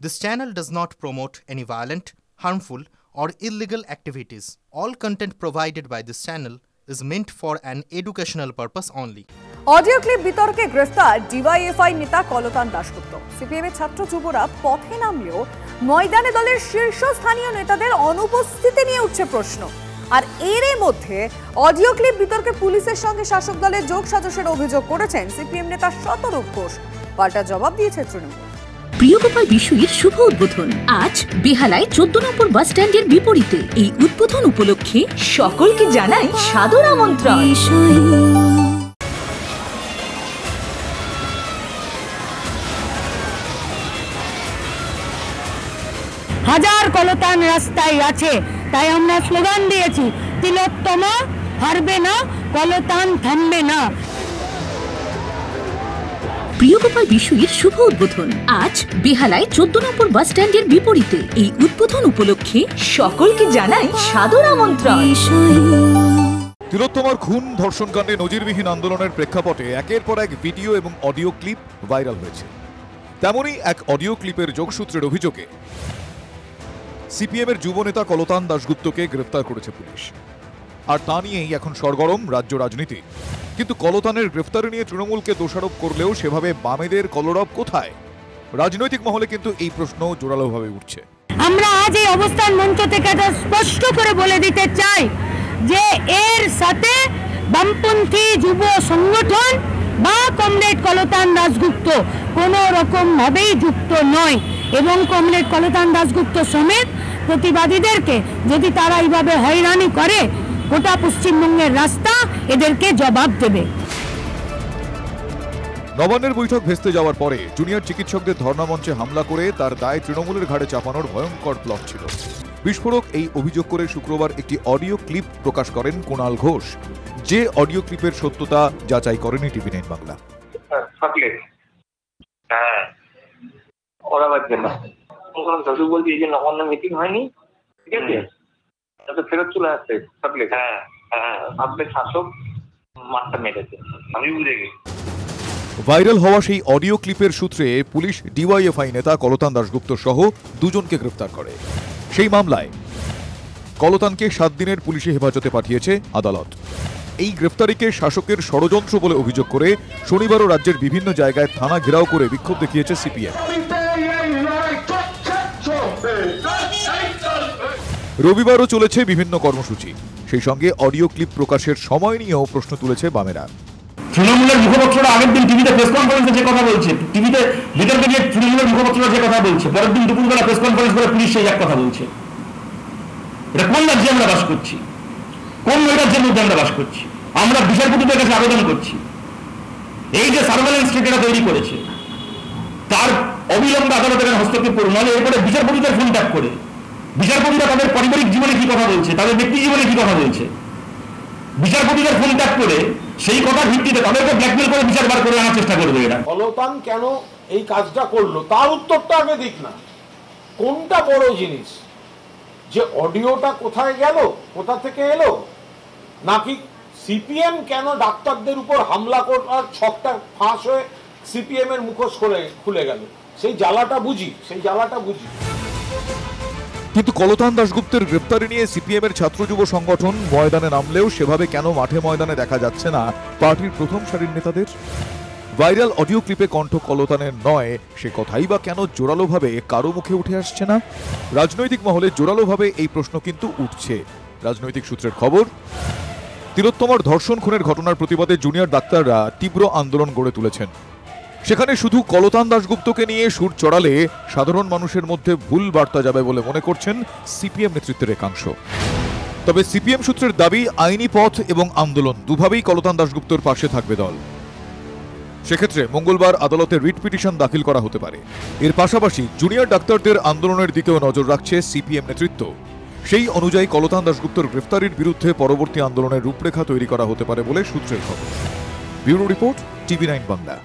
This channel does not promote any violent, harmful, or illegal activities. All content provided by this channel is meant for an educational purpose only. Audio clip বিতর্কে গ্রেফতার DYFI নেতা কলতান দাশগুপ্ত। সিপিএমের ছাত্র যুবরা পথে নামলেও ময়দানে দলের শীর্ষস্থানীয় নেতাদের অনুপস্থিতি নিয়ে উঠছে প্রশ্ন। আর এরই মধ্যে অডিও ক্লিপ বিতর্কে পুলিশের সঙ্গে শাসক দলের যোগসাজশের অভিযোগ করেছেন সিপিএম নেতা শতরূপ ঘোষ। পাল্টা জবাব দিয়েছে তৃণমূল। প্রিয়গোপাল বিশুয়ের শুভ উদ্বোধন আজ বেহালায় 14 নম্বর বাস স্ট্যান্ডের বিপরীতে। এই উদ্বোধন উপলক্ষে সকলকে জানাই সাদর আমন্ত্রণ। হাজার কলতান রাস্তায় আছে, তাই আমরা স্লোগান দিয়েছি, তিলোত্তমা হারবে না, কলতান থামবে না। প্রিয়গোপাল বিশুয়ের শুভ উদ্বোধন আজ বেহালায় 14 নম্বর বাস স্ট্যান্ডের বিপরীতে। এই উদ্বোধন উপলক্ষে সকলকে জানাই সাদর আমন্ত্রণ। তিলোত্তমার খুন ধর্ষণকাণ্ডে নজিরবিহীন আন্দোলনের প্রেক্ষাপটে একের পর এক ভিডিও এবং অডিও ক্লিপ ভাইরাল হয়েছে। তেমনই এক অডিও ক্লিপের যোগসূত্রের অভিযোগে সিপিএমের যুবনেতা কলতান দাশগুপ্তকে গ্রেফতার করেছে পুলিশ। আর তা নিয়েই এখন সরগরম রাজ্য রাজনীতি। কিন্তু কলতানের গ্রেফতারি নিয়ে তৃণমূলকে দোষারোপ করলেও সেভাবে বামেদের কলরব কোথায়? রাজনৈতিক মহলে কিন্তু এই প্রশ্ন জোরালোভাবে উঠছে। আমরা আজ এই অবস্থান মঞ্চ থেকে স্পষ্ট করে বলে দিতে চাই যে এর সাথে বামপন্থী যুব সংগঠন বা কমরেড কলতান দাশগুপ্ত কোনো রকম ভাবেই যুক্ত নয়, এবং কমরেড কলতান দাশগুপ্ত সমেত প্রতিবাদীদেরকে যদি তারা এইভাবে হয়রানি করে, গোটা পশ্চিমবঙ্গের রাস্তা এদেরকে জবাব দেবে। নবান্নের বৈঠক ভেস্তে যাওয়ার পরে জুনিয়র চিকিৎসকদের ধর্ণা মঞ্চে হামলা করে তার দায় তৃণমূলের ঘাড়ে চাপানোর ভয়ঙ্কর প্লট ছিল। বিস্ফোরক এই অভিযোগ করে শুক্রবার একটি অডিও ক্লিপ প্রকাশ করেন কুণাল ঘোষ, যে অডিও ক্লিপের সত্যতা যাচাই করেনি টিভি9 বাংলা। ওরা বাদ গেল দাদু বলছি এই যে নবান্ন মিটিং হয়নি, ঠিক আছে, তাতে ফেরত চলে আসছে থাকলে। হ্যাঁ হ্যাঁ, আপনি শাসক মাঠটা মেরেছে, আমি বুঝে গেছি। ভাইরাল হওয়া সেই অডিও ক্লিপের সূত্রে পুলিশ ডিওয়াইএফআই নেতা কলতান দাশগুপ্ত সহ দুজনকে গ্রেফতার করে। সেই মামলায় কলতানকে 7 দিনের পুলিশি হেফাজতে পাঠিয়েছে আদালত। এই গ্রেফতারিকে শাসকের ষড়যন্ত্র বলে অভিযোগ করে শনিবারও রাজ্যের বিভিন্ন জায়গায় থানা ঘেরাও করে বিক্ষোভ দেখিয়েছে সিপিএম। রবিবারও চলেছে বিভিন্ন কর্মসূচি। সেই সঙ্গে অডিও ক্লিপ প্রকাশের সময় নিয়েও প্রশ্ন তুলেছে বামেরা। তৃণমূলের মুখপাত্ররা আগের দিন টিভিতে প্রেস কনফারেন্সে যে কথা বলছে, টিভিতে বিতর্কে গিয়ে তৃণমূলের মুখপাত্ররা যে কথা বলছে, পরের দিন দুপুরবেলা প্রেস কনফারেন্স করে পুলিশ সেই এক কথা বলছে। এটা কোন রাজ্যে আমরা বাস করছি? কোন রাজ্যের মধ্যে আমরা বাস করছি? আমরা বিচারপতিদের কাছে আবেদন করছি, এই যে সার্ভেলেন্স স্টেট এটা তৈরি করেছে তার অবিলম্বে আদালতের হস্তক্ষেপ করুন, নাহলে এরপরে বিচারপতিদের ফোন ট্যাপ করে বিচারপতিরা তাদের পারিবারিক জীবনে কি কথা বলছে, তাদের ব্যক্তি জীবনে কি কথা বলছে, বিচারপতিদের ফোন ট্যাপ করে সেই কথার ভিত্তিতে তাদেরকে ব্ল্যাকমেল করে বিচার বার করে আনার চেষ্টা করবে। এরা কলতান কেন এই কাজটা করলো তার উত্তরটা আগে দিক না। কোনটা বড় জিনিস, যে অডিওটা কোথায় গেল, কোথা থেকে এলো, নাকি সিপিএম কেন ডাক্তারদের উপর হামলা করার ছকটা ফাঁস হয়ে সিপিএম এর মুখোশ খুলে গেল? সেই জ্বালাটা বুঝি। কিন্তু কলতান দাশগুপ্তের গ্রেফতারি নিয়ে সিপিএম এর ছাত্র যুব সংগঠন ময়দানে নামলেও সেভাবে কেন মাঠে ময়দানে দেখা যাচ্ছে না পার্টির প্রথম সারির নেতাদের? ভাইরাল অডিও ক্লিপে কণ্ঠ কলতানের নয়, সে কথাই বা কেন জোরালোভাবে কারো মুখে উঠে আসছে না? রাজনৈতিক মহলে জোরালোভাবে এই প্রশ্ন কিন্তু উঠছে। রাজনৈতিক সূত্রের খবর, তিলোত্তমার ধর্ষণ খুনের ঘটনার প্রতিবাদে জুনিয়র ডাক্তাররা তীব্র আন্দোলন গড়ে তুলেছেন। সেখানে শুধু কলতান দাশগুপ্তকে নিয়ে সুর চড়ালে সাধারণ মানুষের মধ্যে ভুল বার্তা যাবে বলে মনে করছেন সিপিএম নেতৃত্বের একাংশ। তবে সিপিএম সূত্রের দাবি, আইনি পথ এবং আন্দোলন দুভাবেই কলতান দাশগুপ্তর পাশে থাকবে দল। সেক্ষেত্রে মঙ্গলবার আদালতে রিট পিটিশন দাখিল করা হতে পারে। এর পাশাপাশি জুনিয়র ডাক্তারদের আন্দোলনের দিকেও নজর রাখছে সিপিএম নেতৃত্ব। সেই অনুযায়ী কলতান দাশগুপ্তর গ্রেফতারির বিরুদ্ধে পরবর্তী আন্দোলনের রূপরেখা তৈরি করা হতে পারে বলে সূত্রের খবর। Bureau report, TV nine Bangla.